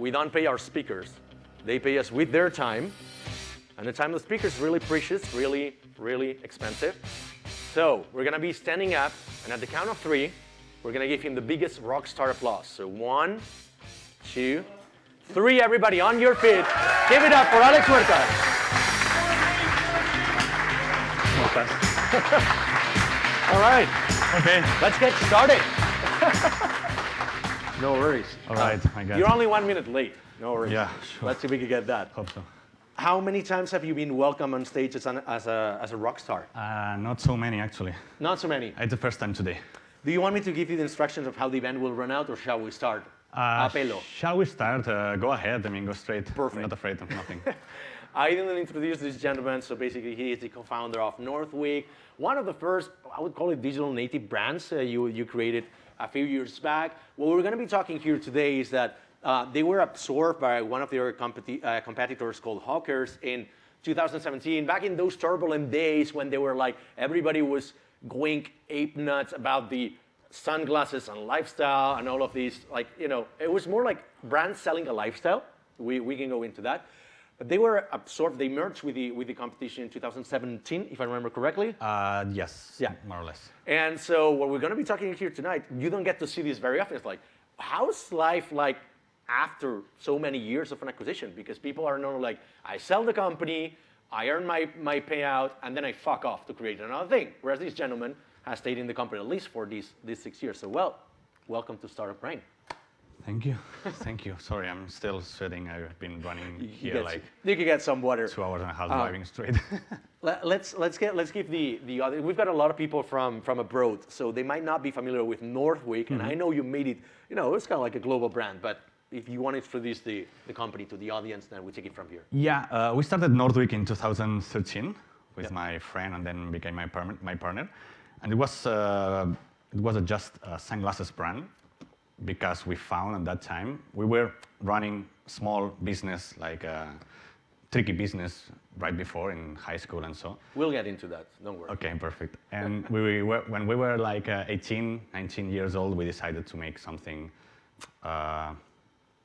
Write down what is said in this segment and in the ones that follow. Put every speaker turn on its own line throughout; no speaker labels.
we don't pay our speakers. They pay us with their time. And the time of the speaker is really precious, really, really expensive. So we're going to be standing up, and at the count of 3, we're going to give him the biggest rock star applause. So 1, 2, 3, everybody on your feet. Give it up for Alex Huertas. All right.
Okay.
Let's get started. No worries.
All right, I got
You're
it.
only 1 minute late. No worries.
Yeah, sure.
Let's see if we can get that.
Hope so.
How many times have you been welcomed on stage as a rock star?
Not so many, actually.
Not so many.
It's the first time today.
Do you want me to give you the instructions of how the event will run out, or shall we start? A pelo.
Shall we start? Go ahead. I mean, go straight.
Perfect.
I'm not afraid of nothing.
I didn't introduce this gentleman, so basically he is the co-founder of Northweek, one of the first, I would call it digital native brands you created a few years back. What we're going to be talking here today is that they were absorbed by one of their competitors called Huertas in 2017, back in those turbulent days when they were like, everybody was going ape nuts about the sunglasses and lifestyle and all of these, like, you know, it was more like brands selling a lifestyle. We can go into that. But they were absorbed, they merged with the competition in 2017, if I remember correctly.
Yes,
Yeah.
more or less.
And so what we're going to be talking here tonight, you don't get to see this very often. It's like, how's life like after so many years of an acquisition? Because people are normally like, I sell the company, I earn my payout, and then I fuck off to create another thing. Whereas this gentleman has stayed in the company at least for these 6 years. So, well, welcome to Startup Brain.
Thank you. Thank you. Sorry, I'm still sweating. I've been running here like
you can get some water.
2 hours and a half driving straight.
Let's give the audience. We've got a lot of people from abroad, so they might not be familiar with Northweek. And I know you made it. You know, it's kind of like a global brand. But if you want to introduce the company to the audience, then we take it from here.
Yeah, we started Northweek in 2013 with my friend, and then became my partner. And it was just a sunglasses brand, because we found at that time we were running small business, like a tricky business right before in high school and so.
We'll get into that, don't worry.
Okay, perfect. And when we were like 18, 19 years old, we decided to make something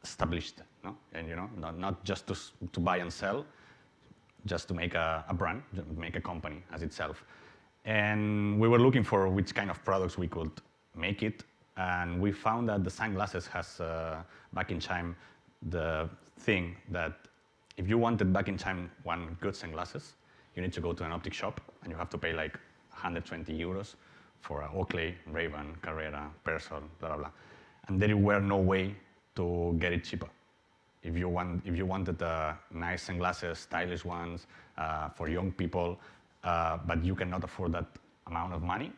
established, no? And you know, not just to buy and sell, just to make a brand, make a company as itself. And we were looking for which kind of products we could make it. And we found that the sunglasses has, back in time, the thing that if you wanted back in time one good sunglasses, you need to go to an optic shop, and you have to pay like 120 euros for a Oakley, Ray-Ban, Carrera, Persol, blah, blah, blah. And there were no way to get it cheaper. If you wanted nice sunglasses, stylish ones for young people, but you cannot afford that amount of money,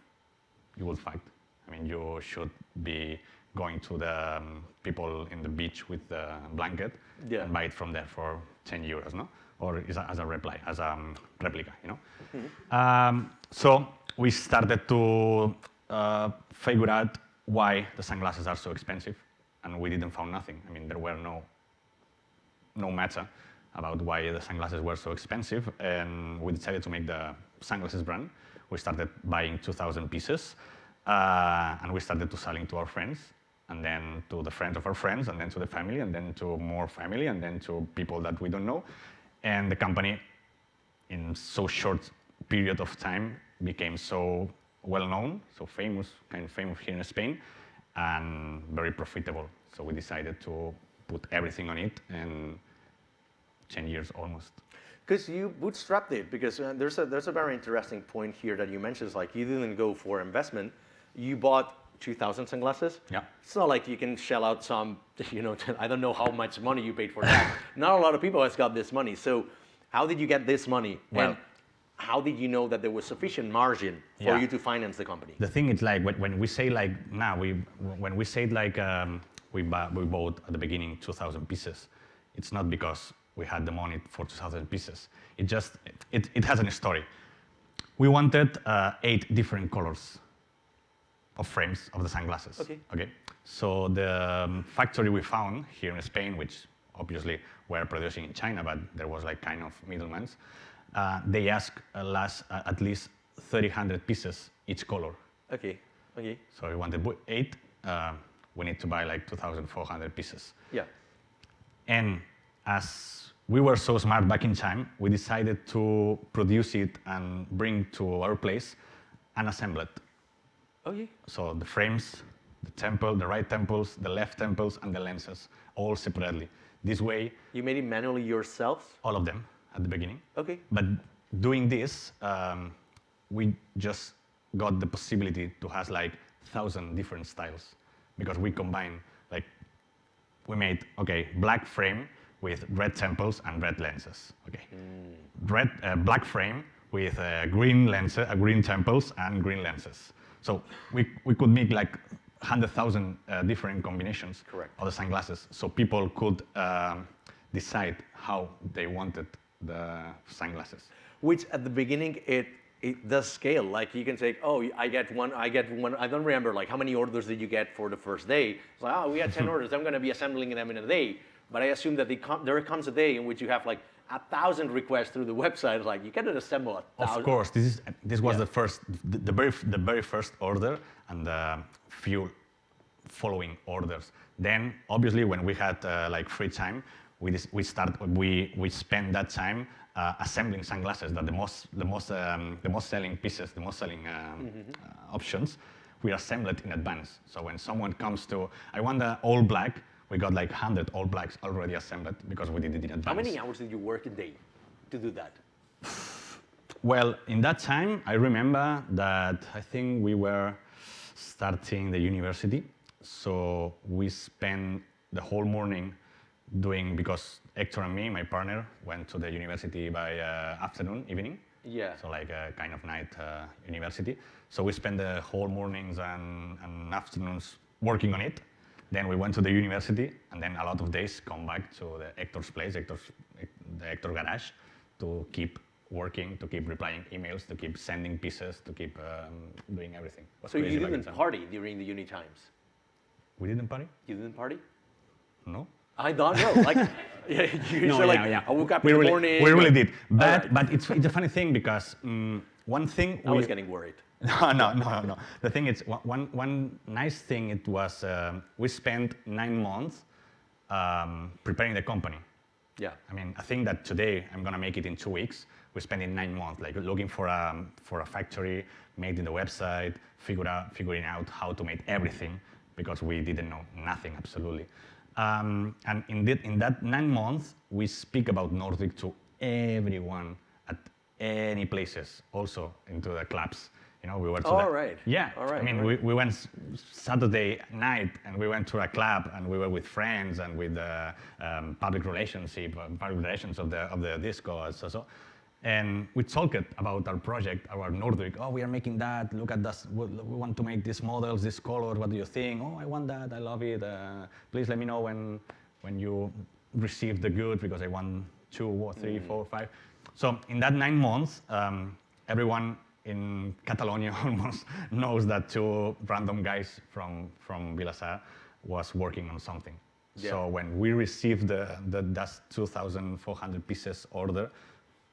you will fight. I mean, you should be going to the people in the beach with the blanket and buy it from there for 10 euros, no? Or as a replica, you know? Mm-hmm. So we started to figure out why the sunglasses are so expensive, and we didn't find nothing. I mean, there were no matter about why the sunglasses were so expensive, and we decided to make the sunglasses brand. We started buying 2,000 pieces. And we started to selling to our friends, and then to the friends of our friends, and then to the family, and then to more family, and then to people that we don't know. And the company, in so short period of time, became so well known, so famous, kind of famous here in Spain, and very profitable. So we decided to put everything on it, and 10 years almost.
Because you bootstrapped it, because there's a very interesting point here that you mentioned. It's like you didn't go for investment. You bought 2,000 sunglasses.
Yeah.
It's not like you can shell out some, you know, I don't know how much money you paid for that. Not a lot of people has got this money. So how did you get this money?
Well,
and how did you know that there was sufficient margin for you to finance the company?
The thing is, like, when we say like, when we say like, we bought at the beginning 2,000 pieces, it's not because we had the money for 2,000 pieces. It has a story. We wanted 8 different colors of frames of the sunglasses. Okay. So the factory we found here in Spain, which obviously were producing in China, but there was like kind of middlemen, they asked us at least 300 pieces each color.
Okay.
So we wanted 8. We need to buy like 2,400 pieces.
Yeah.
And as we were so smart back in time, we decided to produce it and bring to our place and assemble it.
Okay.
So the frames, the right temples, the left temples, and the lenses, all separately. This way,
You made it manually yourself?
all of them at the beginning.
Okay.
But doing this, we just got the possibility to have like 1,000 different styles because we combine, like, we made, okay, black frame with red temples and red lenses. Okay, black frame with green temples and green lenses. So we could make like 100,000 different combinations
Correct.
of the sunglasses. So people could decide how they wanted the sunglasses.
Which at the beginning, it does scale. Like you can say, oh, I get one. I don't remember like how many orders did you get for the first day. It's like, oh, we had 10 orders. I'm going to be assembling them in a day. But I assume that there comes a day in which you have like 1,000 requests through the website. Like you cannot assemble 1,000.
Of course, this was the very first order and the few following orders. Then obviously when we had like free time, we spent that time assembling sunglasses. That the most selling pieces, the most selling options, we assembled in advance. So when someone comes to, I want the all black, we got like 100 all blacks already assembled because we did it in advance.
How many hours did you work a day to do that?
Well, in that time, I remember that I think we were starting the university. So we spent the whole morning doing, because Hector and me, my partner, went to the university by evening.
Yeah.
So like a kind of night university. So we spent the whole mornings and afternoons working on it. Then we went to the university, and then a lot of days come back to the Hector's place, the Hector garage, to keep working, to keep replying emails, to keep sending pieces, to keep doing everything.
So you didn't party during the uni times?
We didn't party?
You didn't party?
No.
I don't know. Like, I woke up in the morning.
We really did. But
right.
but it's a funny thing because one thing
I was getting worried.
No. The thing is, one nice thing it was we spent 9 months preparing the company.
Yeah.
I mean, I think that today I'm gonna make it in 2 weeks. We spent in 9 months, like looking for a factory, making the website, figuring out how to make everything because we didn't know nothing absolutely. And in that 9 months, we speak about Northweek to everyone at any places, also into the clubs. You know, we were to
All right.
Yeah.
All right.
I mean, we went Saturday night and we went to a club and we were with friends and with the public relations of the disco. So. And we talked about our project, our Northweek. Oh, we are making that. Look at this. We want to make these models, this color. What do you think? Oh, I want that. I love it. Please let me know when you receive the goods because I want 2 or 3, 4, 5. So in that 9 months, everyone in Catalonia almost knows that 2 random guys from Vilassar was working on something. Yeah. So when we received that 2,400 pieces order,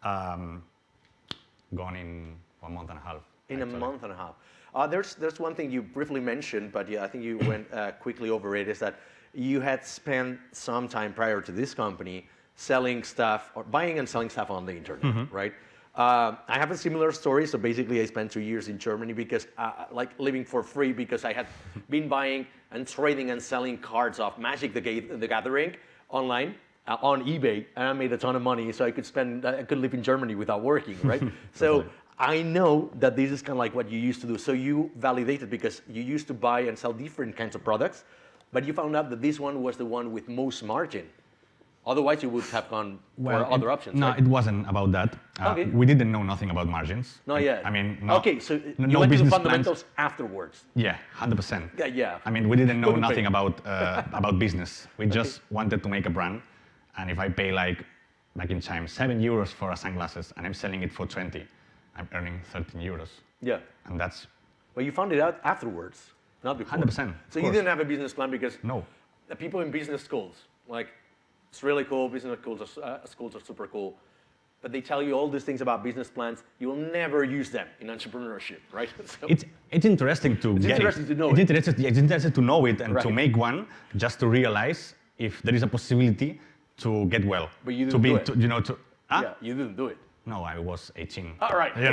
gone in 1 month and a half.
In actually. A month and a half. There's one thing you briefly mentioned, but yeah, I think you went quickly over it, is that you had spent some time prior to this company selling stuff, or buying and selling stuff on the internet, right? I have a similar story. So basically, I spent 2 years in Germany because, like, living for free because I had been buying and trading and selling cards of Magic the Gathering online. On eBay, and I made a ton of money, so I could live in Germany without working, right? So I know that this is kind of like what you used to do. So you validated because you used to buy and sell different kinds of products, but you found out that this one was the one with most margin. Otherwise, you would have gone for other options.
No,
right?
It wasn't about that.
Okay.
We didn't know nothing about margins.
Not yet.
I mean,
okay, so you went to the fundamentals afterwards.
Yeah, 100%.
Yeah.
I mean, we didn't know nothing about business. We just wanted to make a brand. And if I pay like, back in time, 7 euros for a sunglasses and I'm selling it for 20, I'm earning 13 euros.
Yeah.
And that's...
Well, you found it out afterwards, not before.
100%.
So you didn't have a business plan because
no.
The people in business schools, like, it's really cool, business schools are super cool, but they tell you all these things about business plans. You will never use them in entrepreneurship, right? So
it's interesting to get it. It's interesting to know it and to make one, just to realize if there is a possibility to get well.
But you
to
didn't
be,
do it.
to, you know, to. Huh?
Yeah, you didn't do it.
No, I was 18.
All right.
You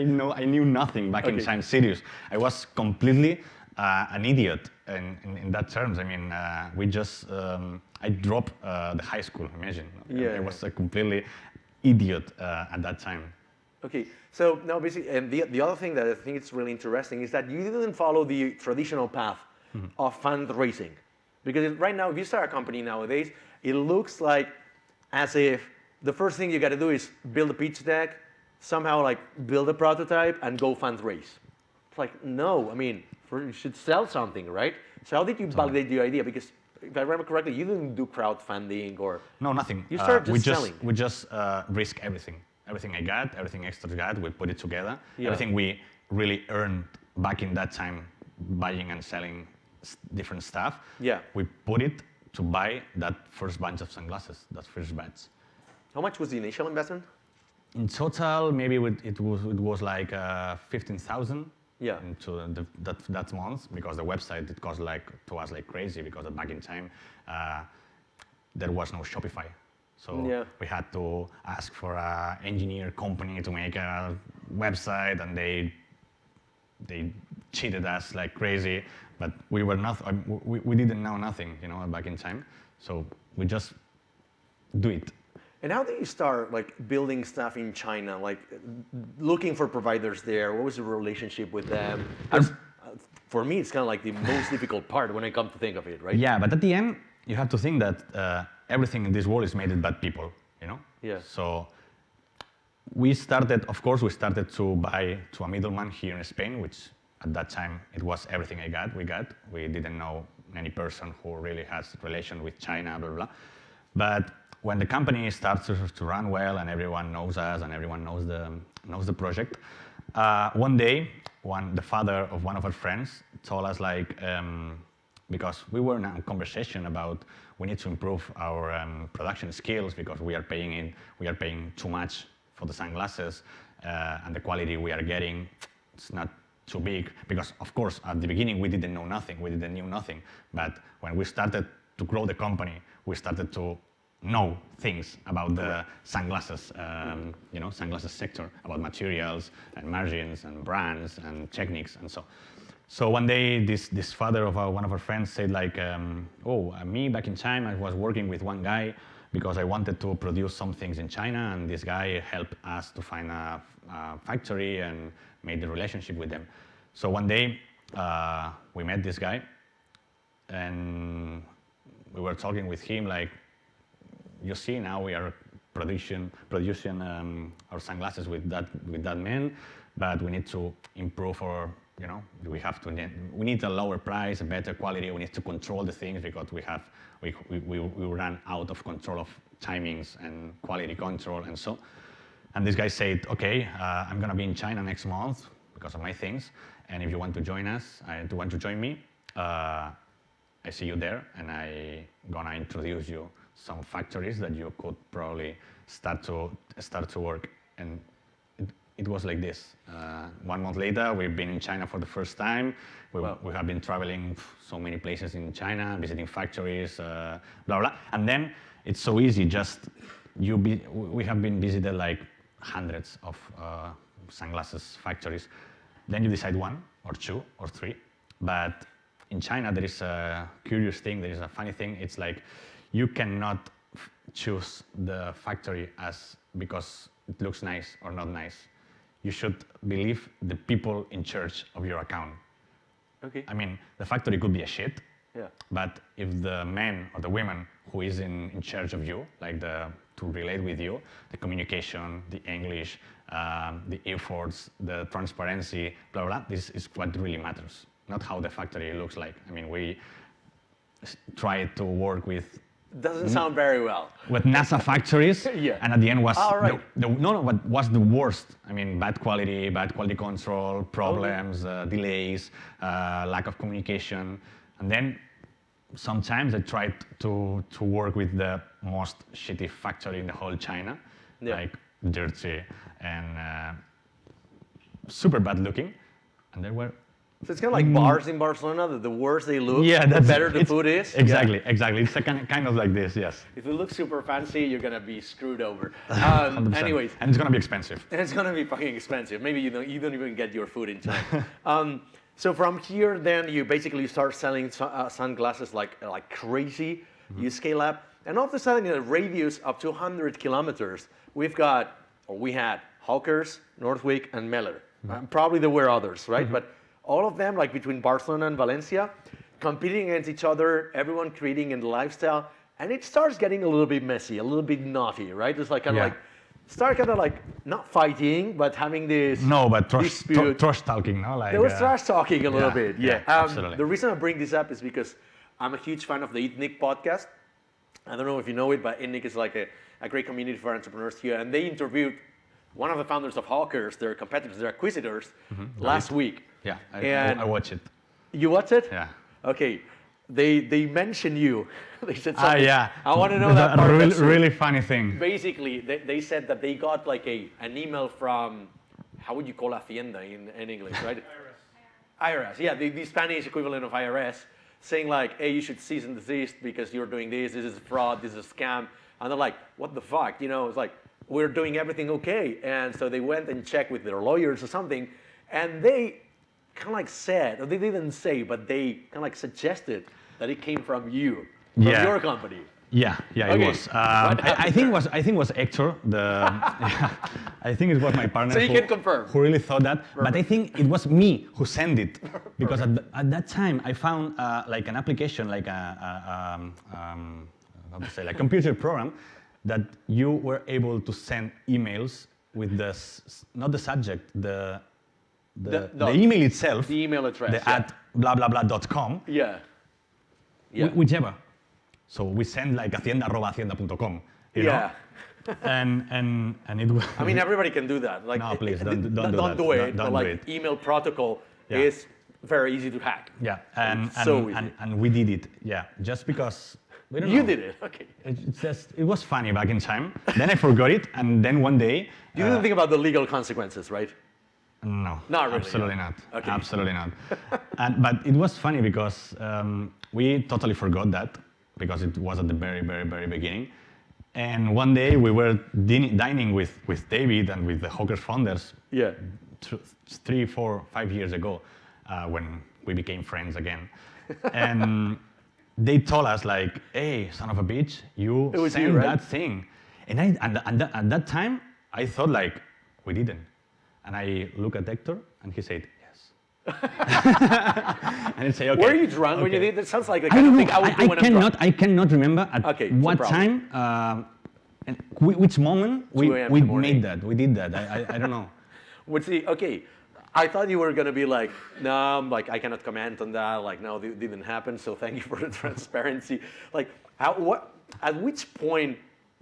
know, I knew nothing back in
Okay.
time. Serious. I was completely an idiot in that terms. I mean, we just I dropped the high school. Imagine.
Yeah,
I
yeah.
was a completely idiot at that time.
Okay, so now basically, and the other thing that I think is really interesting is that you didn't follow the traditional path of fundraising. Because right now, if you start a company nowadays, it looks like as if the first thing you got to do is build a pitch deck, somehow like build a prototype and go fundraise. It's like, no, I mean, you should sell something, right? So how did you validate the idea? Because if I remember correctly, you didn't do crowdfunding or...
No, nothing.
You started just selling.
We just risk everything. Everything I got, everything extra got, we put it together.
Yeah.
Everything we really earned back in that time, buying and selling different stuff.
Yeah.
We put it to buy that first bunch of sunglasses, that first batch.
How much was the initial investment?
In total, maybe it was like 15,000.
Yeah.
Into that month, because the website it cost like to us like crazy, because back in time there was no Shopify. So
Yeah.
we had to ask for an engineer company to make a website, and they cheated us like crazy. But we were not, we didn't know nothing, you know, back in time. So we just do it.
And how did you start like building stuff in China, like looking for providers there? What was the relationship with them? 'Cause, for me, it's kind of like the most difficult part when I come to think of it, right?
Yeah, but at the end, you have to think that everything in this world is made by people, you know?
Yeah.
So we started, of course, we started to buy to a middleman here in Spain, which at that time, it was everything we got. We didn't know any person who really has relation with China, blah, blah. But when the company starts to run well and everyone knows us and everyone knows the project, one day, the father of one of our friends told us like, because we were in a conversation about we need to improve our production skills because we are paying too much for the sunglasses, and the quality we are getting, it's not too big, because of course at the beginning we didn't know nothing, but when we started to grow the company, we started to know things about the sunglasses, sunglasses sector, about materials and margins and brands and techniques and so. So one day, this father of one of our friends said like, me back in China, I was working with one guy because I wanted to produce some things in China, and this guy helped us to find a factory and made the relationship with them. So one day, we met this guy, and we were talking with him like, you see, now we are producing our sunglasses with that man, but we need to improve our, we need a lower price, a better quality. We need to control the things because we ran out of control of timings and quality control and so. And this guy said, okay, I'm gonna be in China next month because of my things, and if you want to join us, you want to join me, I see you there, and I gonna introduce you some factories that you could probably start to work. And it was like this. 1 month later, we've been in China for the first time. We have been traveling so many places in China, visiting factories, blah, blah. And then it's so easy, we have been visited like hundreds of sunglasses factories. Then you decide 1 or 2 or 3. But in China, there is a curious thing, there is a funny thing. It's like you cannot choose the factory because it looks nice or not nice. You should believe the people in charge of your account.
Okay.
I mean, the factory could be a shit,
yeah.
But if the man or the woman who is in charge of you, like to relate with you, the communication, the English, the efforts, the transparency, blah, blah, this is what really matters, not how the factory looks like. I mean, we try to work with
doesn't sound very well.
With NASA factories,
yeah.
And at the end was
right.
what was the worst. I mean, bad quality control, problems, delays, lack of communication, and then sometimes I tried to work with the most shitty factory in the whole China, like dirty and super bad looking, and they were
So it's kind of like bars in Barcelona, that the worse they look,
Yeah,
the better the food is.
Exactly, exactly. It's a kind of like this, yes.
If it looks super fancy, you're gonna be screwed over.
100%.
Anyways,
And it's gonna be expensive.
and it's gonna be fucking expensive. Maybe you don't even get your food in time. So from here, then you basically start selling sunglasses like crazy. You scale up, and all of a sudden, in a radius of 200 kilometers, we had Huertas, Northweek, and Meller. Probably there were others, right? But all of them, like between Barcelona and Valencia, competing against each other, everyone creating a lifestyle, and it starts getting a little bit messy, a little bit naughty, right? It's like kind of like not fighting, but having this dispute.
Trash talking, no? Like,
There was trash talking a little bit, yeah.
Absolutely.
The reason I bring this up is because I'm a huge fan of the Eat Nick podcast. I don't know if you know it, but Eat Nick is like a great community for entrepreneurs here, and they interviewed one of the founders of Huertas, their competitors, their acquisitors, last week.
Yeah,
And
I watch it.
You watch it?
Yeah.
Okay. They mentioned you. They said something.
Yeah.
I want to know that part.
Really funny thing.
Basically, they said that they got like an email from, how would you call Hacienda in English, right? IRS. Yeah, the Spanish equivalent of IRS, saying like, hey, you should cease and desist because you're doing this is fraud, this is a scam. And they're like, what the fuck? You know, it's like, we're doing everything okay. And so they went and checked with their lawyers or something, and they kind of like said, or they didn't say, but they kind of like suggested that it came from you, from your company.
Yeah, okay. It was. I think it was Hector. I think it was my partner.
So you can confirm.
Who really thought that? Perfect. But I think it was me who sent it because at that time I found like an application, like how to say, like computer program that you were able to send emails with not the subject, the email itself,
the email address,
at blah blah blah.com.
Yeah.
Whichever. So we send like hacienda@hacienda.com. You know? And it was.
I mean, everybody can do that. Like,
no, please don't do that.
Don't do it.
Don't
but
do
like,
it.
email protocol is very easy to hack.
Yeah, and we did it. Yeah, just because. We don't know.
You did it. Okay.
It was funny back in time. Then I forgot it, and then one day.
You didn't think about the legal consequences, right?
No,
not really.
Absolutely not.
Okay.
Absolutely not. But it was funny because we totally forgot that because it was at the very, very, very beginning. And one day we were dining with David and with the Huertas founders.
Yeah.
3, 4, 5 years ago, when we became friends again, and they told us like, "Hey, son of a bitch, you sent that thing," and at that time I thought like we didn't. And I look at Hector, and he said, yes. And I say, okay.
Were you drunk when you did that? Sounds like the kind of thing I would do when I'm drunk.
I cannot remember at what time, and which moment we made that. We did that. I don't know.
Okay. I thought you were going to be like, no, like, I cannot comment on that. Like, no, it didn't happen. So thank you for the transparency. Like, at which point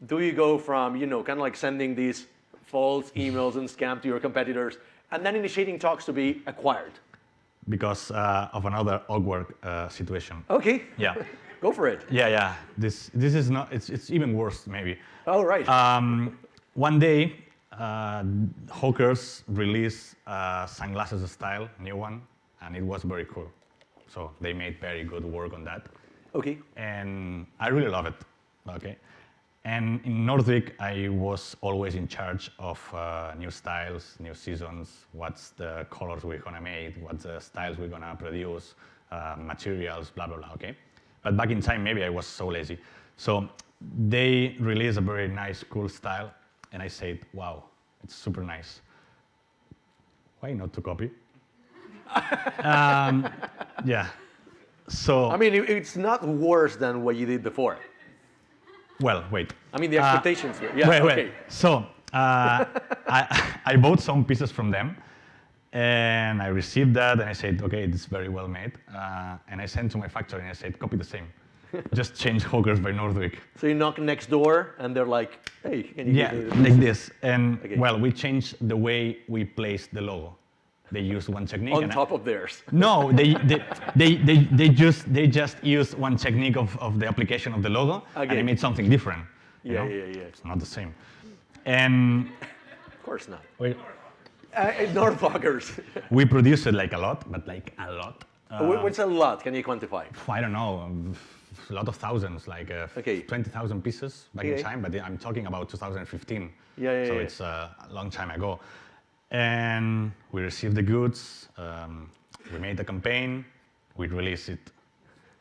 do you go from, kind of like sending these false emails and scam to your competitors, and then initiating talks to be acquired?
Because of another awkward situation.
Okay.
Yeah.
Go for it.
Yeah. This is not. It's even worse maybe.
All right.
One day, Huertas released sunglasses style, new one, and it was very cool. So they made very good work on that.
Okay.
And I really love it. Okay. And in Northweek, I was always in charge of new styles, new seasons, what's the colors we're gonna make, what's the styles we're gonna produce, materials, blah, blah, blah, okay? But back in time, maybe I was so lazy. So they released a very nice, cool style, and I said, wow, it's super nice. Why not to copy? Yeah, so.
I mean, it's not worse than what you did before.
Well, wait.
I mean, the expectations were. Yeah,
wait. So I bought some pieces from them, and I received that, and I said, okay, it's very well made. And I sent to my factory, and I said, copy the same. Just change Huertas by Northweek.
So you knock next door, and they're like, hey, can you
do this? Like this. And, well, we changed the way we placed the logo. They used one technique.
On top of theirs.
No, they just used one technique of the application of the logo, and they made something different.
Yeah.
It's not the same. And
of course not.
Wait.
Northwalkers.
We produce it like a lot, but like a lot.
What's a lot? Can you quantify?
I don't know, a lot of thousands, like
Okay.
20,000 pieces back in
Okay.
time, but I'm talking about 2015.
Yeah,
So
yeah.
it's a long time ago. And we received the goods, we made the campaign, we released it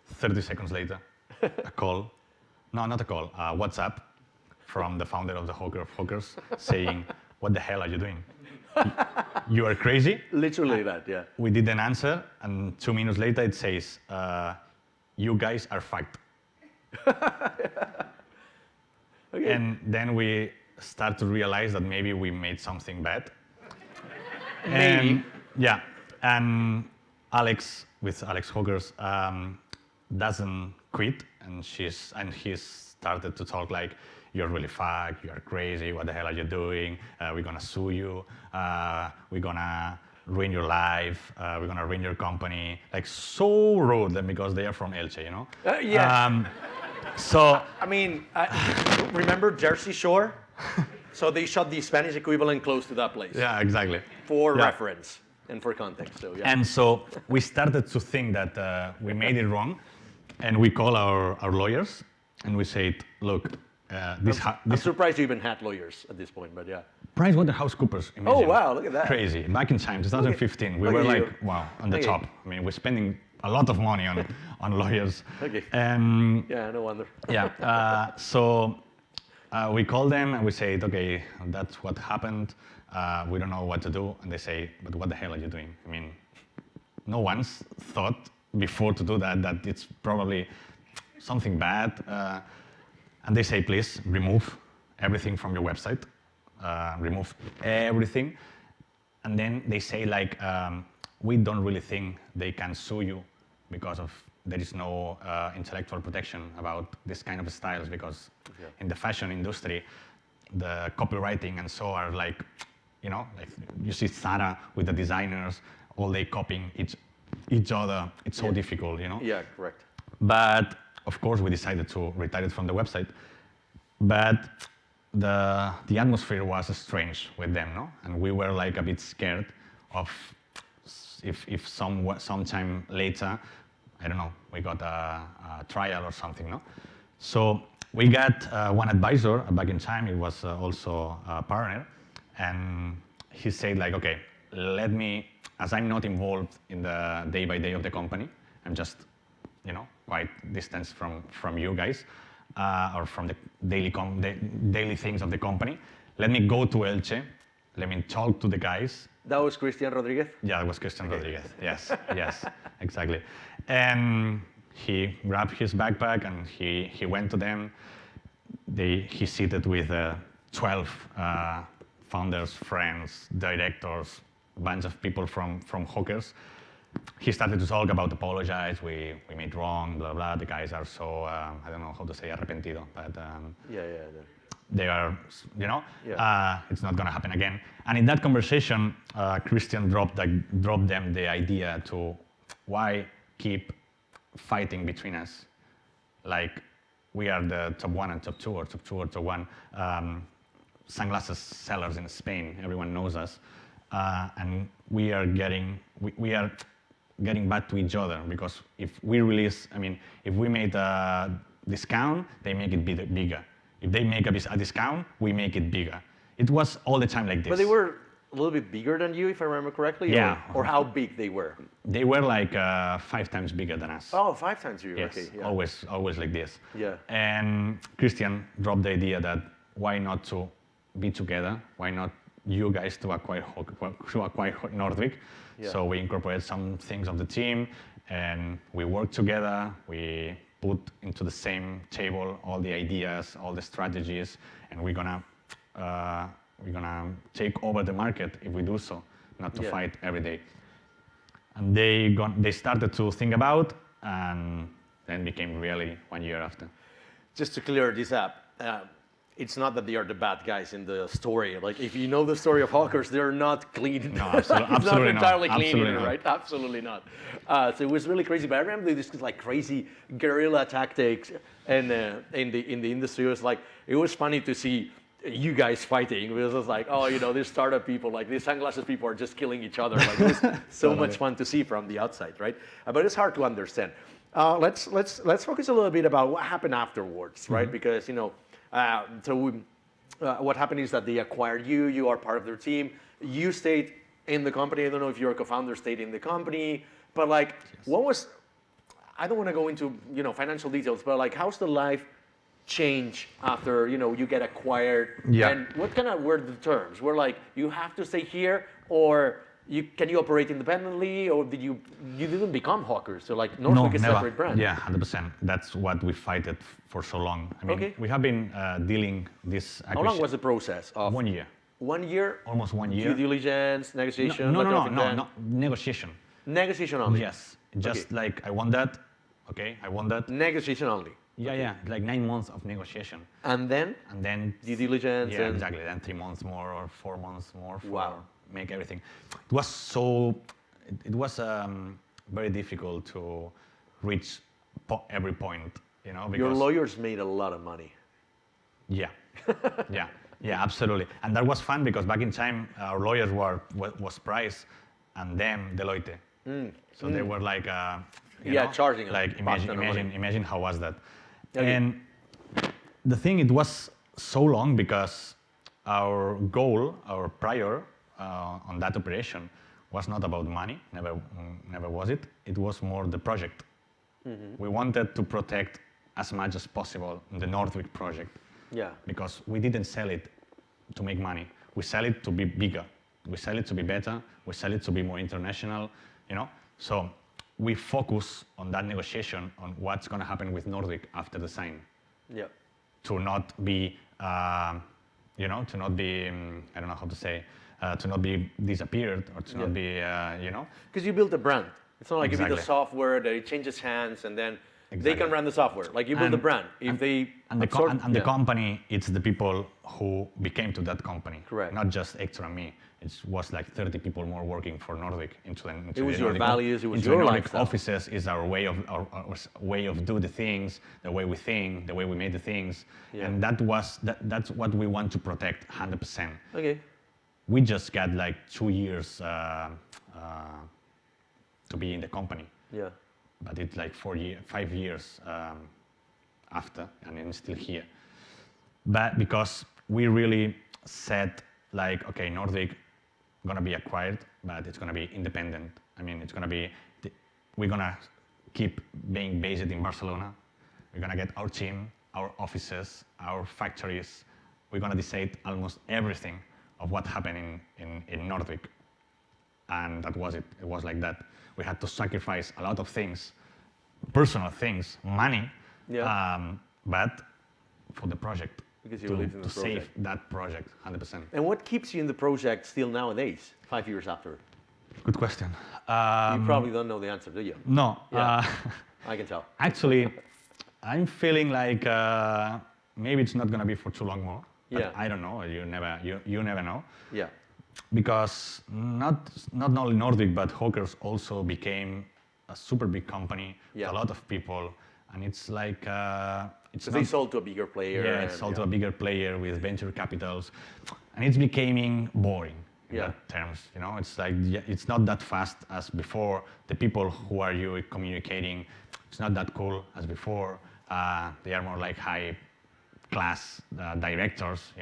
30 seconds later, a call, no, not a call, a WhatsApp from the founder of the Hawker of Hawkers saying, what the hell are you doing? You are crazy?
Literally that, yeah.
We didn't answer, and 2 minutes later it says, you guys are fucked.
Okay.
And then we start to realize that maybe we made something bad.
Maybe.
And, yeah, and Alex, with Alex Hoggers, doesn't quit, and he started to talk like, you're really fucked, you're crazy, what the hell are you doing? We're gonna sue you, we're gonna ruin your life, we're gonna ruin your company. Like, so rude, like, because they are from Elche, you know?
Yeah.
So,
I mean, remember Jersey Shore? So they shot the Spanish equivalent close to that place.
yeah, exactly.
For
Yeah.
reference and for context. So yeah.
And so we started to think that we made it wrong, and we call our lawyers, and we said, look,
I'm surprised you even had lawyers at this point, but yeah.
PricewaterhouseCoopers.
Oh
Imagine.
wow, look at that.
Crazy. Back in time, 2015, we
Look
were
at
like,
you.
wow, on the
Okay.
top. I mean, we're spending a lot of money on lawyers.
Okay.
And
Yeah, no wonder.
yeah, so we called them and we said, okay, that's what happened. We don't know what to do. And they say, but what the hell are you doing? I mean, no one's thought before to do that it's probably something bad. And they say, please remove everything from your website. Remove everything. And then they say like, we don't really think they can sue you because there is no intellectual protection about this kind of styles, because in the fashion industry, the copywriting and so are like, you know, like you see Zara with the designers, all they copying each other. It's so difficult, you know?
Yeah, correct.
But of course, we decided to retire it from the website. But the atmosphere was strange with them, no? And we were like a bit scared of if sometime later, I don't know, we got a trial or something, no? So we got one advisor back in time. He was also a partner, and he said like, okay, let me, as I'm not involved in the day by day of the company, I'm just, you know, quite distance from you guys, or from the daily things of the company. Let me go to Elche. Let me talk to the guys.
That was Christian Rodriguez?
Yeah, it was Christian Rodriguez. Yes, yes, exactly. And he grabbed his backpack and he went to them. He seated with 12 founders, friends, directors, a bunch of people from Hawkers. He started to talk about apologize, we made wrong, blah, blah. The guys are so, I don't know how to say arrepentido, but
Yeah.
they are, you know,
Yeah.
it's not gonna happen again. And in that conversation, Christian dropped them the idea to why keep fighting between us? Like, we are the top one and top two, or top two or top one sunglasses sellers in Spain. Everyone knows us. And we are getting back to each other, because if we release, I mean, if we made a discount, they make it bigger. If they make a discount, we make it bigger. It was all the time like this.
But they were a little bit bigger than you, if I remember correctly?
Yeah.
Or how big they were?
They were like 5 times bigger than us.
Oh, 5 times bigger.
Yes,
Okay. Yeah.
always like this.
Yeah.
And Christian dropped the idea that why not to be together? Why not you guys to acquire Northweek?
Yeah.
So we incorporated some things of the team, and we worked together. We put into the same table all the ideas, all the strategies, and we're gonna take over the market if we do so, not to fight every day. And they started to think about, and then became reality 1 year after.
Just to clear this up, it's not that they are the bad guys in the story. Like, if you know the story of Hawkers, they're not clean.
No,
It's
absolutely
not
not.
entirely clean
Absolutely
either,
not.
right? Absolutely not. So it was really crazy. But I remember this like crazy guerrilla tactics in the industry. It was funny to see you guys fighting because it's like, oh, these startup people, like these sunglasses people are just killing each other. Like it was so much fun to see from the outside, right? But it's hard to understand. Let's focus a little bit about what happened afterwards, right? Because what happened is that they acquired you. You are part of their team. You stayed in the company. I don't know if your co-founder stayed in the company, but like, what was? I don't want to go into financial details, but like, how's the life change after you get acquired?
Yeah.
And what kind of were the terms? Were like you have to stay here, or can you operate independently, or you didn't become Hawkers? So like Northweek is a separate brand.
Yeah, 100%. That's what we fighted for so long. I mean, we have been dealing this.
How long was the process? Of
1 year.
1 year.
Almost 1 year.
Due diligence, negotiation.
No. Negotiation.
Negotiation only.
Yes. Just like I want that. Okay, I want that.
Negotiation only.
Yeah. Like 9 months of negotiation.
And then
due
diligence.
Yeah, exactly. Then 3 months more or 4 months more for make everything. It was very difficult to reach every point, because
your lawyers made a lot of money.
Yeah, yeah, absolutely. And that was fun because back in time our lawyers was Price and then Deloitte. So they were like,
charging.
Like imagine how was that?
Okay.
And the thing, it was so long because our goal, our prior on that operation was not about money. Never was it. It was more the project. We wanted to protect as much as possible the Northweek project.
Yeah.
Because we didn't sell it to make money. We sell it to be bigger. We sell it to be better. We sell it to be more international, So we focus on that negotiation on what's going to happen with Northweek after the sign.
Yeah.
To not be, to not be, I don't know how to say, to not be disappeared or to not be,
Because you built a brand. It's not like you build
Exactly.
the software that it changes hands and then they
Exactly.
can run the software. Like you build a brand. If they
the company, it's the people who became to that company.
Correct.
Not just Hector and me. It was like 30 people more working for Northweek into
It was
the
your
Nordic
values, it was
into
your
the Nordic
lifestyle.
offices is our way of do the things, the way we think, the way we made the things, and that's what we want to protect 100%.
Okay.
We just got like 2 years to be in the company.
Yeah.
But it's like 5 years after, and I'm still here. But because we really said like, okay, Nordic gonna be acquired, but it's gonna be independent. I mean, it's gonna be, we're gonna keep being based in Barcelona. We're gonna get our team, our offices, our factories. We're gonna decide almost everything of what happened in Northweek. And that was it. It was like that. We had to sacrifice a lot of things, personal things, money, but for the project.
Because you believed in the
to
project.
save that project 100%.
And what keeps you in the project still nowadays, 5 years after?
Good question.
You probably don't know the answer, do you?
No.
Yeah. I can tell.
Actually, I'm feeling like maybe it's not going to be for too long more. But
Yeah.
I don't know. You never know.
Yeah.
Because not only Nordic, but Hawkers also became a super big company with a lot of people, and it's like
So they sold to a bigger player.
Yeah, it's sold to a bigger player with venture capitals, and it's becoming boring in that terms. It's like it's not that fast as before. The people who are you communicating, it's not that cool as before. They are more like high class directors,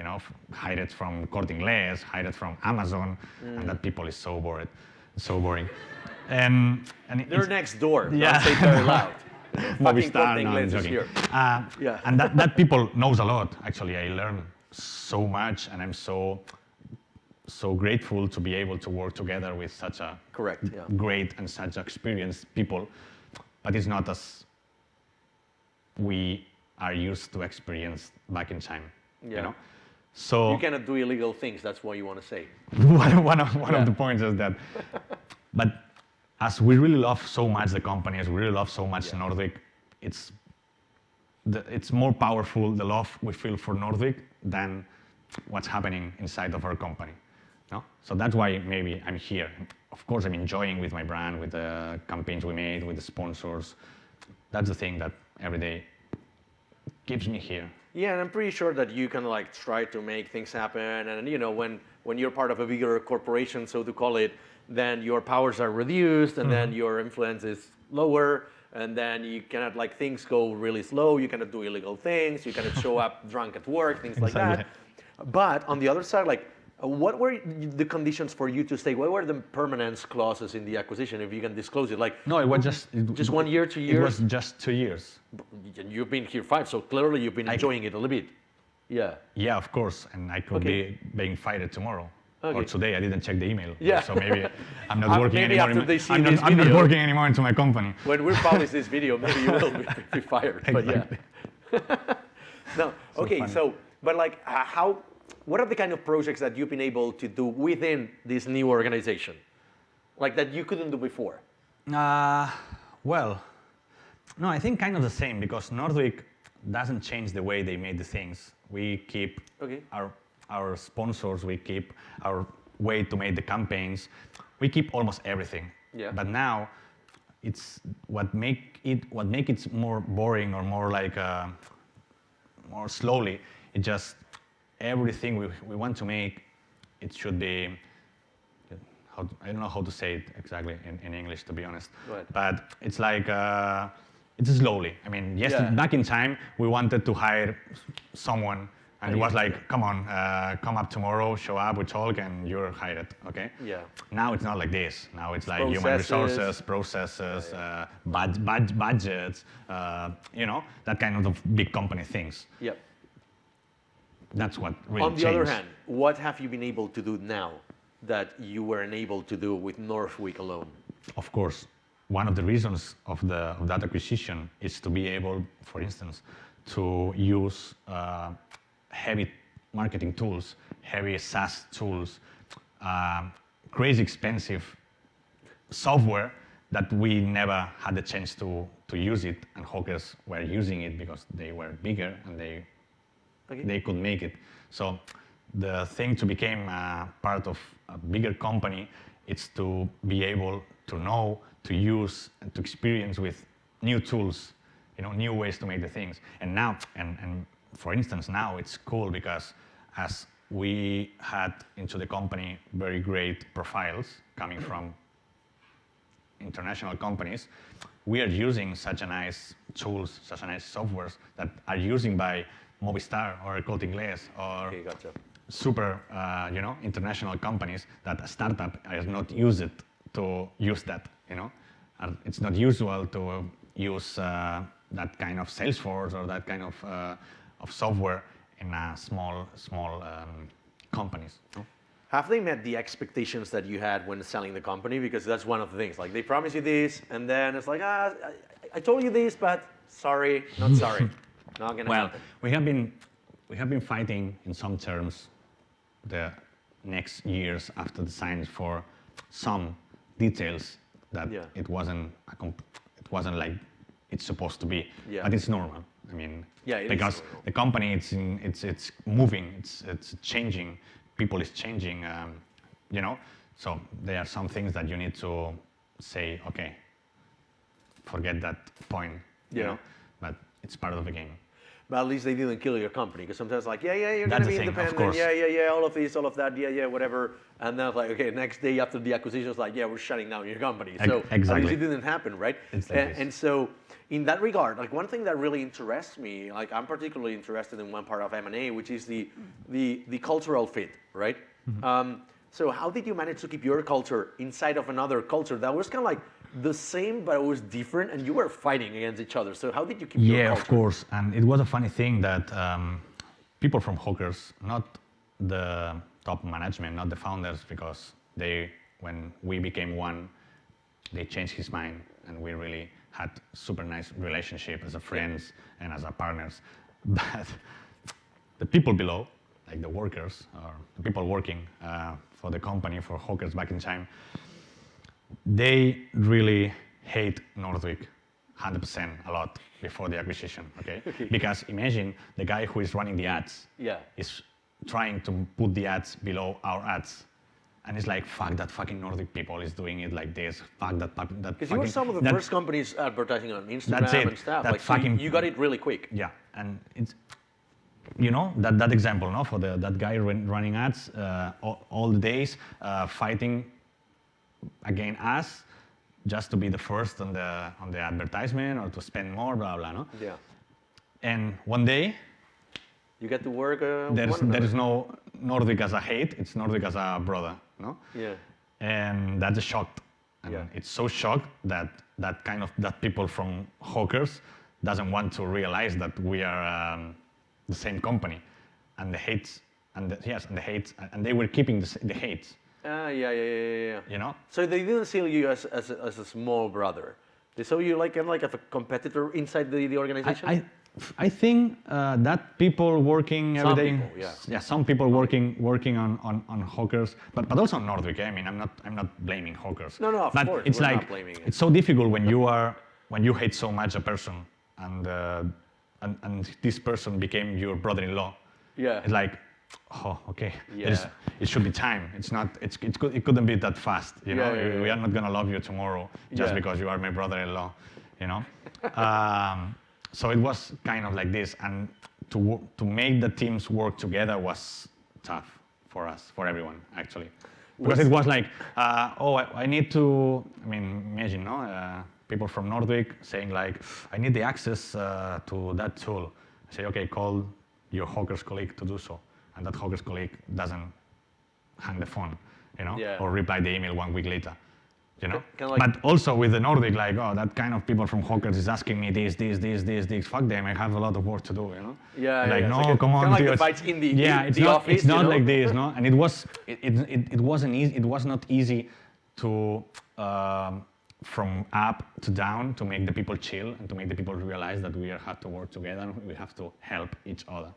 hired from Corte Inglés, hired from Amazon, and that people is so bored, so boring. And
they're next door.
Yeah.
Don't say it very loud. Fucking
Movistar,
Corte
no, I'm
Inglés is
joking.
here. Yeah.
And that people knows a lot. Actually, I learned so much, and I'm so grateful to be able to work together with such a great and such experienced people. But it's not as we are used to experience back in time. So
you cannot do illegal things. That's what you want to say.
one of the points is that. But as we really love so much the company, as we really love so much Nordic, it's more powerful, the love we feel for Nordic, than what's happening inside of our company. No? So that's why maybe I'm here. Of course, I'm enjoying with my brand, with the campaigns we made, with the sponsors. That's the thing that every day keeps me here.
Yeah, and I'm pretty sure that you can like try to make things happen, and you know when you're part of a bigger corporation, so to call it, then your powers are reduced, and then your influence is lower, and then you cannot like things go really slow. You cannot do illegal things. You cannot show up drunk at work, things like
Exactly.
that. But on the other side, like, what were the conditions for you to stay? What were the permanence clauses in the acquisition, if you can disclose it? Like,
No, it was
just 1 year, 2 years.
It was just 2 years.
You've been here 5, so clearly you've been enjoying it a little bit. Yeah.
Yeah, of course, and I could be being fired tomorrow.
Okay.
Or today, I didn't check the email.
Yeah.
So maybe I'm not working
maybe
anymore.
after they see
I'm
this
not
video.
working anymore into my company.
When we publish this video, maybe you will be fired. But yeah. No. Okay.
funny.
So, but like, what are the kind of projects that you've been able to do within this new organization, like that you couldn't do before?
Well, no, I think kind of the same because Northweek doesn't change the way they made the things. We keep our sponsors, we keep our way to make the campaigns, we keep almost everything.
Yeah.
But now, it's what make it more boring or more like more slowly. It just everything we want to make, it should be. I don't know how to say it exactly in English, to be honest.
Right.
But it's like it's slowly. I mean, back in time, we wanted to hire someone, and it was like, come on, come up tomorrow, show up, we talk, and you're hired. Okay.
Yeah.
Now it's not like this. Now it's like human
Processes.
resources, processes, budgets, you know, that kind of big company things.
Yep.
That's what really
On the
changed.
other hand, what have you been able to do now that you weren't able to do with Northweek alone?
Of course, one of the reasons of that acquisition is to be able, for instance, to use heavy marketing tools, heavy SaaS tools, crazy expensive software that we never had the chance to use it, and Hawkers were using it because they were bigger and they could make it. So the thing to become part of a bigger company is to be able to know, to use, and to experience with new tools, you know, new ways to make the things. And now, and for instance, now it's cool because as we had into the company very great profiles coming from international companies, we are using such a nice tools, such a nice softwares that are using by Movistar or Corte Inglés or super, you know, international companies that a startup has not used it to use that, you know. And it's not usual to use that kind of Salesforce or that kind of software in small companies. No?
Have they met the expectations that you had when selling the company? Because that's one of the things. Like they promise you this, and then it's like, I told you this, but sorry, not sorry. Not gonna happen.
we have been fighting in some terms the next years after the signs for some details that it wasn't like it's supposed to be.
Yeah.
But it's normal. I mean,
it
because
is normal.
the company it's moving, it's changing, people is changing, you know. So there are some things that you need to say, okay, forget that point, you know. But it's part of the game.
But at least they didn't kill your company, because sometimes like, you're
That's
gonna be
the thing, of
independent,
course.
all of this, all of that, whatever. And then it's like, okay, next day after the acquisition, it's like, we're shutting down your company. So
Exactly.
at least it didn't happen, right?
It's like this.
And so in that regard, like one thing that really interests me, like I'm particularly interested in one part of M&A, which is the cultural fit, right? So how did you manage to keep your culture inside of another culture that was kind of like the same, but it was different, and you were fighting against each other? So how did you keep your culture?
Yeah, of course. And it was a funny thing that people from Hawkers, not the top management, not the founders, because when we became one, they changed his mind, and we really had super nice relationship as a friends and as a partners. But the people below, like the workers or the people working for the company, for Hawkers back in time, they really hate Northweek 100% a lot before the acquisition, okay? Because imagine the guy who is running the ads is trying to put the ads below our ads. And it's like, fuck, that fucking Nordic people is doing it like this. Fuck that
Because you were some of the first companies advertising on Instagram and stuff.
That
like, so you got it really quick.
Yeah, And it's, you know, that example, no, for that guy running ads all the days, fighting against us, just to be the first on the advertisement or to spend more, blah blah, no.
Yeah.
And one day,
You get to work.
there is no Northweek as a hate; it's Northweek as a brother, no.
Yeah.
And that's a shock. And
Yeah.
it's so shocked that people from Hawkers doesn't want to realize that we are the same company, and the hates and the hates, and they were keeping the hates.
Yeah.
You know.
So they didn't see you as a small brother. They saw you like kind of like as a competitor inside the organization.
I think that people working every
Some
day.
people, yeah.
Some people working on Hawkers, but also on Northweek. I mean, I'm not blaming Hawkers.
No, of
but
course,
it's
we're
like
not blaming it.
it's so difficult when you hate so much a person, and this person became your brother-in-law.
Yeah.
It's like, oh, okay.
Yeah.
It should be time. It's not. It couldn't be that fast. You know,
Yeah.
we are not gonna love you tomorrow just
Yeah.
because you are my brother-in-law. You know. So it was kind of like this, and to make the teams work together was tough for us, for everyone actually, because it was like, I need to. I mean, imagine, no, people from Northweek saying like, I need the access to that tool. I say, okay, call your Hawkers colleague to do so, and that Hawkers colleague doesn't hang the phone, you know,
Yeah.
or reply the email 1 week later. You know,
Kinda like,
but also with the Nordic, like, oh, that kind of people from Hawkers is asking me this. Fuck them, I have a lot of work to do, you know.
Yeah,
like,
yeah.
no,
It's like
come on,
kinda like the
dude.
fights in the
it's
the
not,
office,
it's
you
not
know?
like this, no. And it wasn't easy. It was not easy to from up to down to make the people chill and to make the people realize that we have to work together and we have to help each other.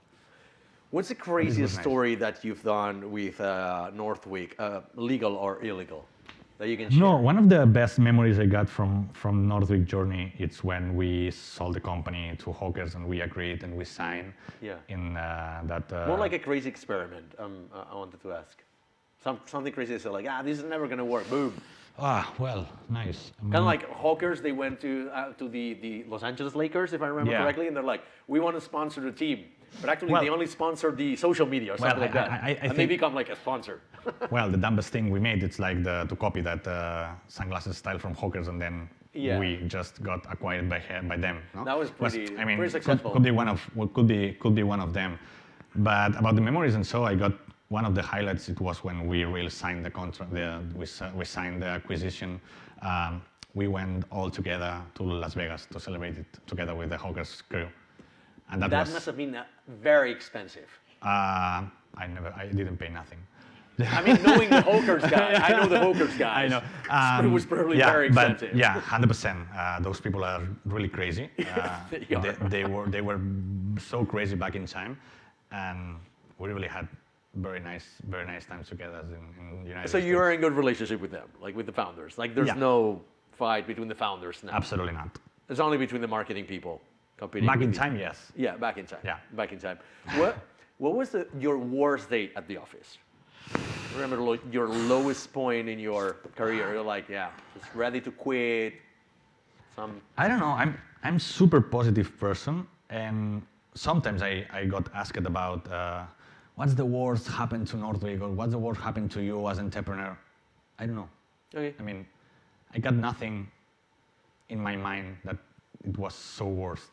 What's the craziest
nice.
story that you've done with Northweek, legal or illegal, that you can share?
No, one of the best memories I got from Northweek journey, it's when we sold the company to Hawkers and we agreed and we signed
Yeah.
in that.
More like a crazy experiment. I wanted to ask. Something crazy. So like, this is never gonna work. Boom.
Well, nice.
Kind of like Hawkers, they went to the Los Angeles Lakers, if I remember
Yeah.
correctly, and they're like, we want to sponsor the team, but actually
Well-
they only sponsor the social media or something like that,
I
and they
think-
become like a sponsor.
Well, the dumbest thing we made, it's like to copy that sunglasses style from Hawkers, and then
Yeah.
we just got acquired by them. No?
That was pretty successful.
Could be one of them. But about the memories and so, I got one of the highlights. It was when we really signed the contract. We signed the acquisition. We went all together to Las Vegas to celebrate it together with the Hawkers crew, and that was.
Must have been very expensive.
I didn't pay nothing.
I mean, knowing the Hawkers guy, I know the Hawkers guys.
I know.
It was probably very expensive.
But yeah, 100%. Those people are really crazy.
They are.
They were so crazy back in time, and we really had very nice times together in United
So
States.
you're in good relationship with them, like with the founders. Like there's
Yeah.
no fight between the founders now.
Absolutely not.
It's only between the marketing people competing.
Back
with
in
you.
time, yes.
Yeah, back in time.
Yeah.
Back in time. What was your worst day at the office? Remember your lowest point in your career? You're like, just ready to quit.
I don't know. I'm super positive person, and sometimes I got asked about what's the worst happened to Northweek or what's the worst happened to you as an entrepreneur. I don't know.
Okay.
I mean, I got nothing in my mind that it was so worst.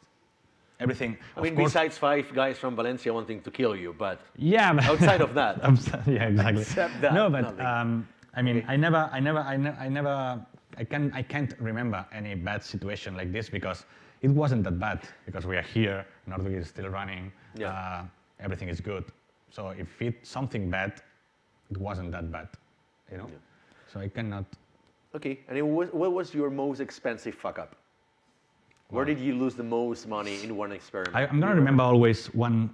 Everything.
I mean, besides 5 guys from Valencia wanting to kill you, but
Yeah. But
outside of that,
yeah, exactly.
Except that,
No, but
nothing.
I mean, I can't remember any bad situation like this because it wasn't that bad because we are here. Northweek is still running.
Yeah.
Everything is good. So if it's something bad, it wasn't that bad, you know. So I cannot.
okay. And what was your most expensive fuck up? Where did you lose the most money in one experiment?
I'm gonna remember always one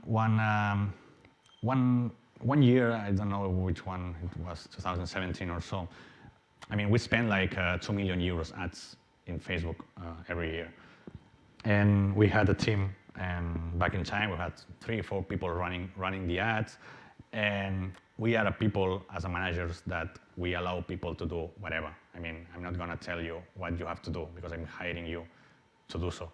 year. I don't know which one it was, 2017 or so. I mean, we spend like 2 million euros ads in Facebook every year, and we had a team. And back in time, we had 3 or 4 people running the ads, and we are a people as a managers that we allow people to do whatever. I mean, I'm not gonna tell you what you have to do because I'm hiring you to do so.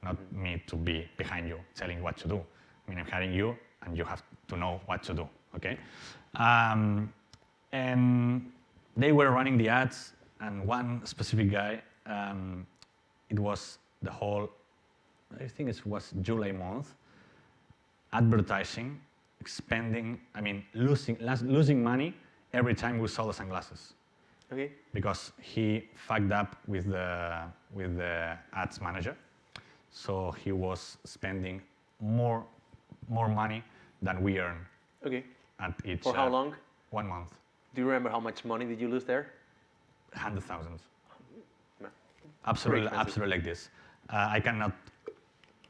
not me to be behind you telling what to do. I mean, I'm hiring you, and you have to know what to do, okay? And they were running the ads, and one specific guy, it was the whole, I think it was July month, advertising, spending, I mean, losing money every time we saw the sunglasses.
Okay.
Because he fucked up with the ads manager. So he was spending more money than we earn.
Okay.
At each.
For how long?
1 month.
Do you remember how much money did you lose there?
100,000.
No.
Absolutely like this. I cannot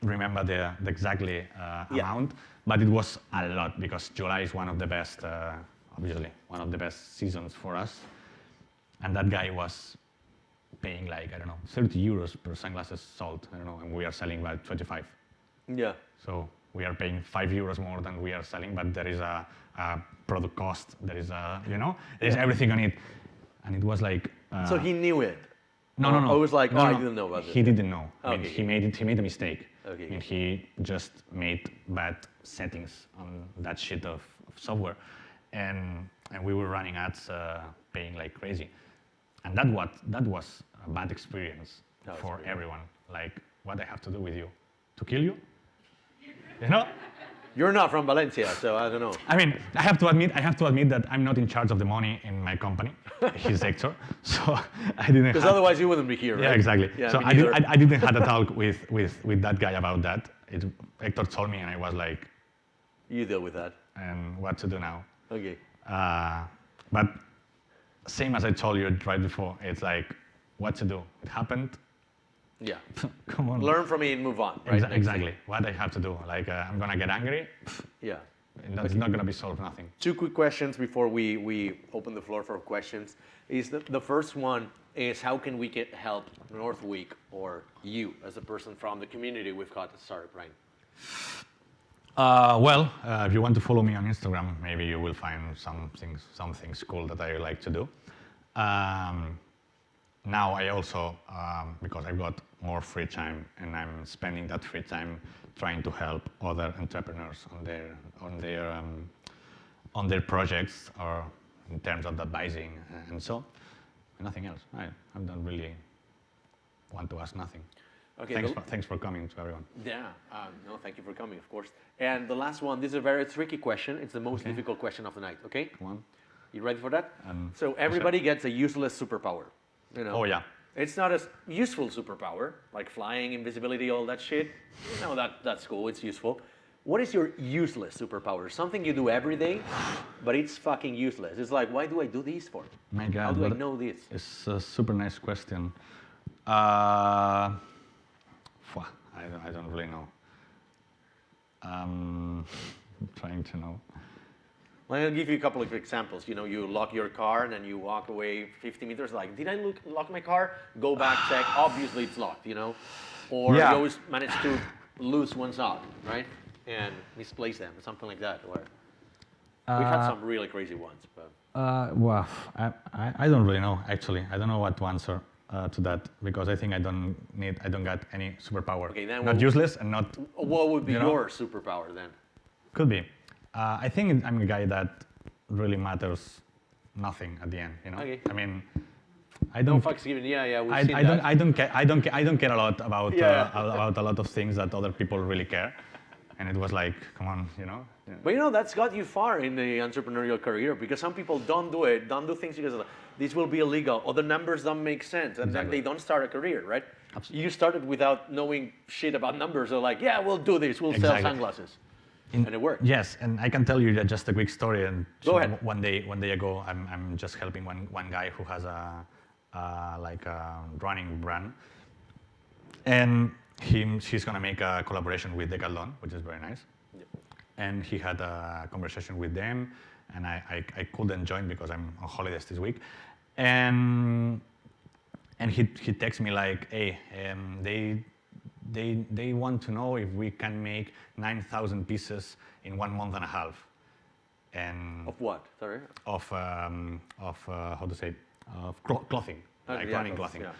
remember the exactly amount, but it was a lot because July is one of the best, obviously, one of the best seasons for us. And that guy was paying like, I don't know, 30 euros per sunglasses sold, I don't know, and we are selling about 25.
Yeah.
So we are paying 5 euros more than we are selling, but there is a product cost, there is there's everything on it. And it was like...
so he knew it?
No.
I was like,
no,
I didn't know about this.
He didn't know. I mean,
Okay.
he made a mistake.
Okay.
I mean, he just made bad settings on that sheet of software. And we were running ads paying like crazy. And that was a bad experience for everyone. Like, what I have to do with you? To kill you? You know?
You're not from Valencia, so I don't know.
I mean, I have to admit that I'm not in charge of the money in my company, his sector. So I didn't.
Because otherwise you wouldn't be here, right?
Yeah, exactly.
Yeah,
so I didn't have a talk with that guy about that. Hector told me, and I was like,
you deal with that.
and what to do now?
Okay.
But same as I told you right before, it's like, what to do? It happened.
Yeah.
Come on.
Learn from it and move on. Right?
Exactly. What I have to do? Like, I'm gonna get angry.
Yeah.
It's not gonna be solved. Nothing.
2 quick questions before we open the floor for questions. Is the first one is how can we get help Northweek or you as a person from the community we've got to start, Brian?
Well, if you want to follow me on Instagram, maybe you will find some things cool that I like to do. Now I also, because I've got more free time, and I'm spending that free time trying to help other entrepreneurs on their projects, or in terms of advising and so. Nothing else. I don't really want to ask nothing.
Okay.
Thanks for coming to everyone.
Yeah. No, thank you for coming, of course. And the last one. This is a very tricky question. It's the most difficult question of the night. Okay.
Come on.
You ready for that? So everybody gets a useless superpower. You know?
Oh yeah.
It's not a useful superpower, like flying, invisibility, all that shit. No, that's cool, it's useful. What is your useless superpower? Something you do every day, but it's fucking useless. It's like, why do I do this for?
My God.
How do I know this?
It's a super nice question. I don't really know. I'm trying to know.
Well, I'll give you a couple of examples. You know, you lock your car and then you walk away 50 meters. Like, did I lock my car? Go back, check. Obviously, it's locked. You know, or you always manage to lose one sock, right, and misplace them, or something like that. Or we've had some really crazy ones, but.
Well, I don't really know actually. I don't know what to answer to that, because I think I don't get any superpower.
Okay, then
not useless and not.
What would be your superpower then?
Could be. I think I'm a guy that really matters nothing at the end. You know.
Okay.
I mean, I
No
don't.
fucks given. Yeah. We've
I
seen
don't.
that.
I don't care a lot about about a lot of things that other people really care. And it was like, come on, you know. Yeah.
But you know, that's got you far in the entrepreneurial career, because some people don't do things because this will be illegal, or the numbers don't make sense, and then they don't start a career, right?
Absolutely.
You started without knowing shit about numbers. They're like, yeah, we'll do this, we'll sell sunglasses. And it worked.
Yes, and I can tell you just a quick story. And
Go ahead.
One day ago, I'm just helping one guy who has a running brand, and he's gonna make a collaboration with Decathlon, which is very nice.
Yep.
And he had a conversation with them, and I couldn't join because I'm on holidays this week, and he texts me like, hey, they want to know if we can make 9,000 pieces in 1 month and a half. And
Of what? Sorry?
of how to say it? Of clothing, like running clothing.
Yeah.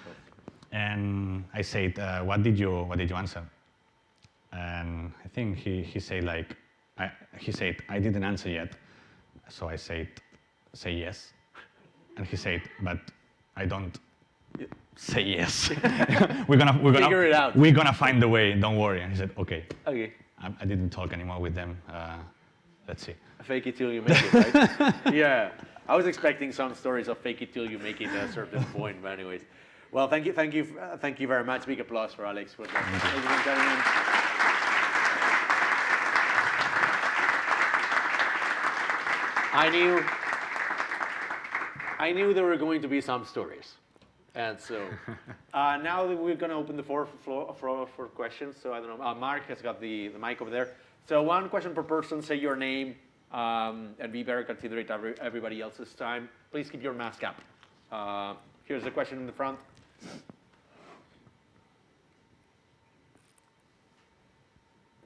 And I said, what did you answer? And I think he said like, he said, I didn't answer yet. So I said, say yes. And he said, but I don't say yes. we're gonna
Figure it out.
We're gonna find a way. Don't worry. And he said, okay.
Okay.
I didn't talk anymore with them. Let's see.
Fake it till you make it, right? Yeah. I was expecting some stories of fake it till you make it at a certain point, but anyways. Well, thank you very much. Big applause for Alex. For that. Ladies and gentlemen. I knew there were going to be some stories. And so now that we're going to open the floor for questions. So I don't know. Mark has got the mic over there. So one question per person. Say your name and be very considerate of everybody else's time. Please keep your mask up. Here's the question in the front.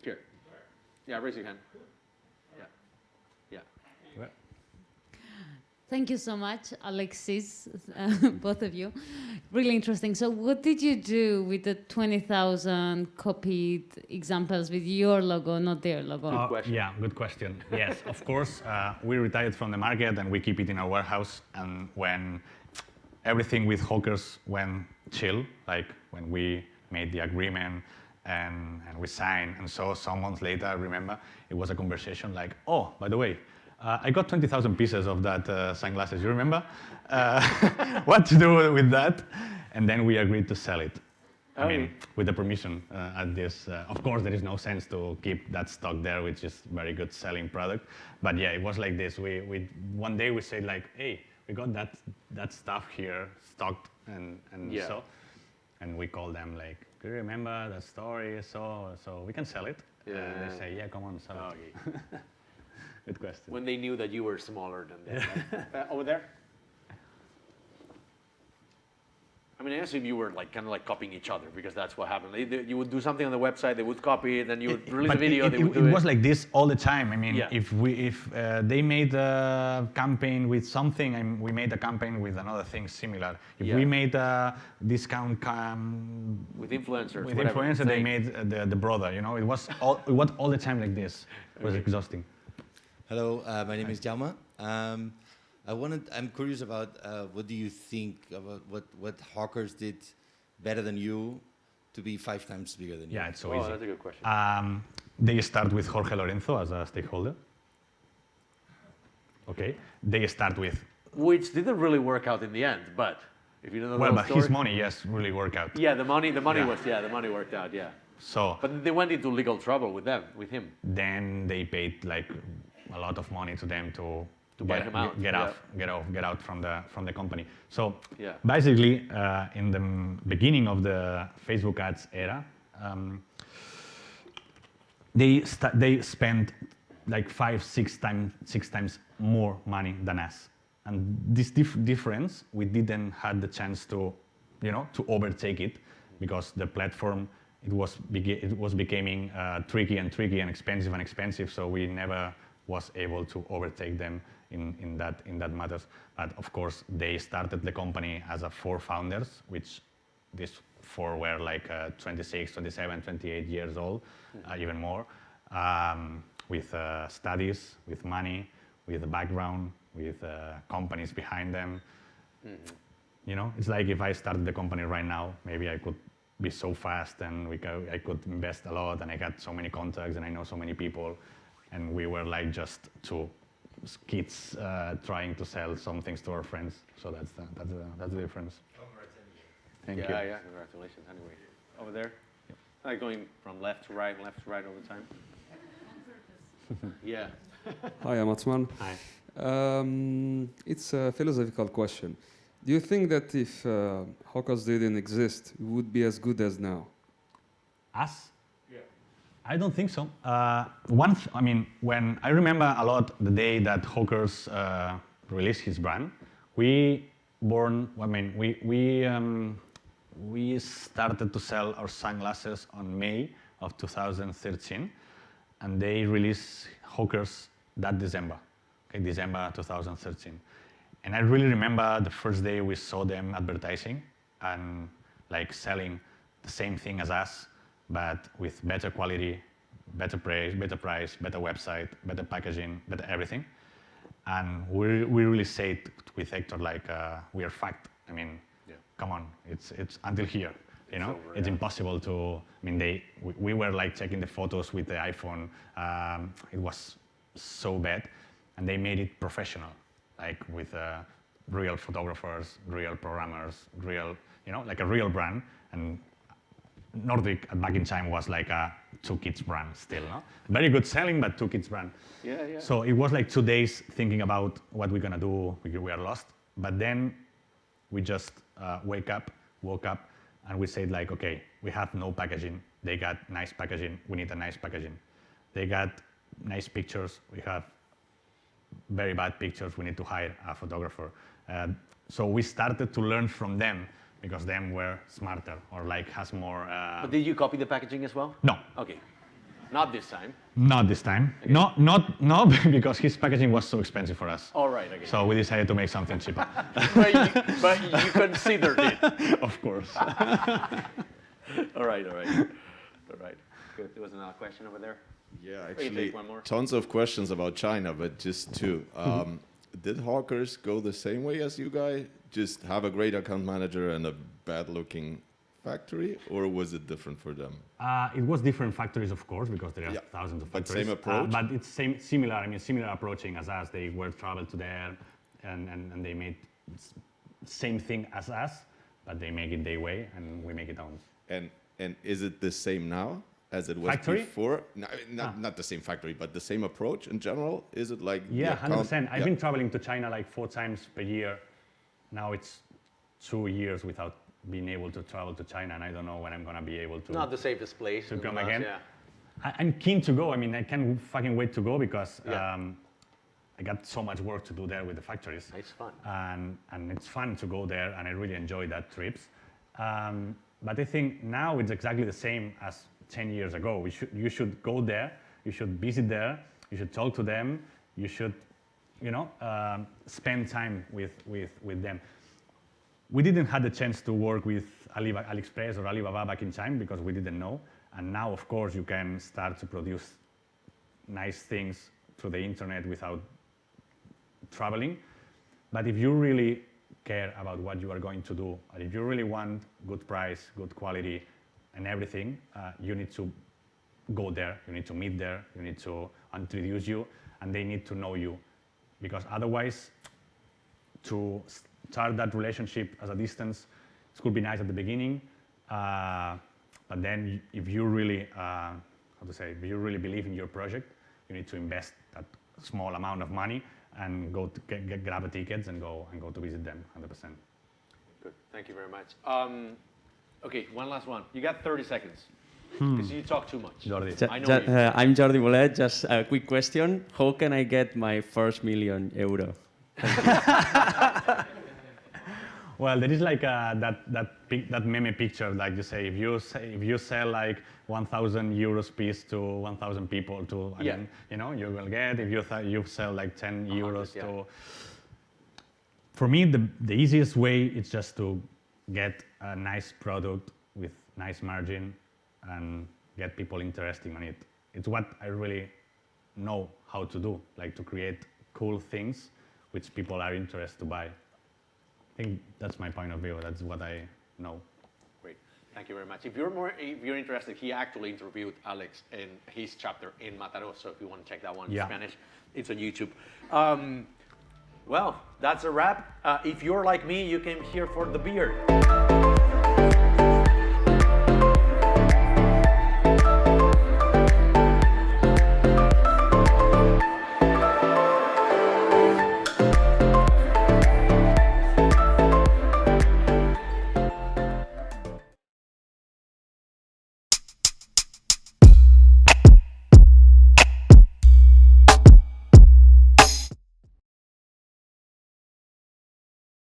Here. Yeah, raise your hand. Yeah.
Thank you so much, Alexis, both of you. Really interesting. So what did you do with the 20,000 copied examples with your logo, not their logo?
Good question.
Yeah, good question. Yes, of course, we retired from the market and we keep it in our warehouse. And when everything with Hawkers went chill, like when we made the agreement and we signed, and so some months later, I remember, it was a conversation like, oh, by the way, I got 20,000 pieces of that sunglasses, you remember? What to do with that? And then we agreed to sell it. I mean, with the permission at this. Of course, there is no sense to keep that stock there, which is very good selling product. But yeah, it was like this. We one day we said like, hey, we got that stuff here stocked, and so, and we called them like, do you remember that story? So we can sell it.
Yeah.
And they say, yeah, come on, sell it. Good question.
When they knew that you were smaller than them. Right? Over there? I mean, I assume you were like kind of like copying each other because that's what happened. You would do something on the website, they would copy it, then you would release a video, they would do it.
It was like this all the time. I mean,
Yeah.
if they made a campaign with something and we made a campaign with another thing similar. If
Yeah.
we made a discount
with influencers,
with
whatever.
influencer, they made the brother. You know, it was all the time like this. It was exhausting.
Hello, my name is Jaume. I'm curious about what do you think about what Hawkers did better than you to be 5 times bigger than you?
Yeah, it's so easy.
That's a good question.
They start with Jorge Lorenzo as a stakeholder. Okay, they start with.
Which didn't really work out in the end, but if you don't know
Well,
the
but
story,
his money, yes, really worked out.
Yeah, the money
Yeah.
the money worked out, yeah.
So.
But they went into legal trouble with him.
Then they paid like a lot of money to them to
Get him out,
get out from the company. So
Yeah.
basically, in the beginning of the Facebook ads era, they spent like 6 times more money than us. And this difference, we didn't had the chance to, to overtake it because the platform it was becoming tricky and expensive. So we never was able to overtake them in that matters. But of course, they started the company as 4 founders, which these 4 were like 26, 27, 28 years old, even more, with studies, with money, with a background, with companies behind them. Mm-hmm. It's like if I started the company right now, maybe I could be so fast and I could invest a lot and I got so many contacts and I know so many people. And we were like just 2 kids trying to sell some things to our friends. So that's the difference. Thank you.
Yeah, congratulations anyway. Over there? Yep. Like going from left to right all the time. Yeah.
Hi, I'm Atman.
Hi.
It's a philosophical question. Do you think that if Hawkers didn't exist, we would be as good as now?
Us? I don't think so. When I remember a lot the day that Hawkers released his brand, we started to sell our sunglasses on May of 2013, and they released Hawkers that December, December 2013. And I really remember the first day we saw them advertising and like selling the same thing as us, but with better quality, better price, better website, better packaging, better everything. And we really say it with Hector like we are fucked. I mean, come on, it's until here. You know,
over,
it's impossible to. I mean, we were like checking the photos with the iPhone. It was so bad, and they made it professional, like with real photographers, real programmers, real, you know, like a real brand. And Northweek back in time was like a 2Kids brand still, no? Very good selling, but 2Kids brand.
Yeah, yeah.
So it was like 2 days thinking about what we're gonna do. We are lost. But then we just woke up, and we said like, okay, we have no packaging. They got nice packaging. We need a nice packaging. They got nice pictures. We have very bad pictures. We need to hire a photographer. So we started to learn from them because them were smarter or like has more.
But did you copy the packaging as well?
No,
Okay. Not this time.
not this time.
Okay.
No, because his packaging was so expensive for us.
All right, okay.
So we decided to make something cheaper.
but you considered it.
Of course.
All right. Good. There was another question over there.
Yeah,
you
actually,
take one more?
tons of questions about China, but just two. Did Hawkers go the same way as you guys? Just have a great account manager and a bad-looking factory, or was it different for them?
It was different factories, of course, because there are thousands of
But
factories.
same approach?
But it's similar. I mean, similar approaching as us. They were traveled to there, and they made same thing as us, but they make it their way, and we make it ours.
And is it the same now as it was
Factory?
before? No, not the same factory, but the same approach in general? Is it like the
Yeah,
account-
100%. I've
Yeah.
been traveling to China like 4 times per year. Now it's 2 years without being able to travel to China, and I don't know when I'm gonna be able to.
Not the safest place.
To
in the
come
last-
again?
Yeah.
I'm keen to go. I mean, I can't fucking wait to go because
Yeah.
I got so much work to do there with the factories.
It's fun.
And it's fun to go there, and I really enjoy that trips. But I think now it's exactly the same as 10 years ago. You should go there, you should visit there, you should talk to them, you should, spend time with them. We didn't have the chance to work with AliExpress or Alibaba back in time because we didn't know. And now, of course, you can start to produce nice things through the internet without traveling. But if you really care about what you are going to do, and if you really want good price, good quality, and everything, you need to go there, you need to meet there, you need to introduce you, and they need to know you. Because otherwise, to start that relationship as a distance, it could be nice at the beginning, but then if you really, if you really believe in your project, you need to invest that small amount of money and go to grab the tickets and go to visit them 100%.
Good. Thank you very much. Okay, one last one. You got 30 seconds. Because you talk too much.
Jordi.
I know you.
I'm Jordi Bolet. Just a quick question. How can I get my first €1,000,000?
Well, there is like that meme picture, like you say, if you sell like 1,000 euros piece to 1,000 people, you will get. If you sell like 10 euros to. For me, the easiest way is just to get a nice product with nice margin and get people interested in it. It's what I really know how to do, like to create cool things which people are interested to buy. I think that's my point of view. That's what I know.
Great. Thank you very much. If you're interested, he actually interviewed Alex in his chapter in Mataró. So if you want to check that one in Spanish, it's on YouTube. Well, that's a wrap. If you're like me, you came here for the beer.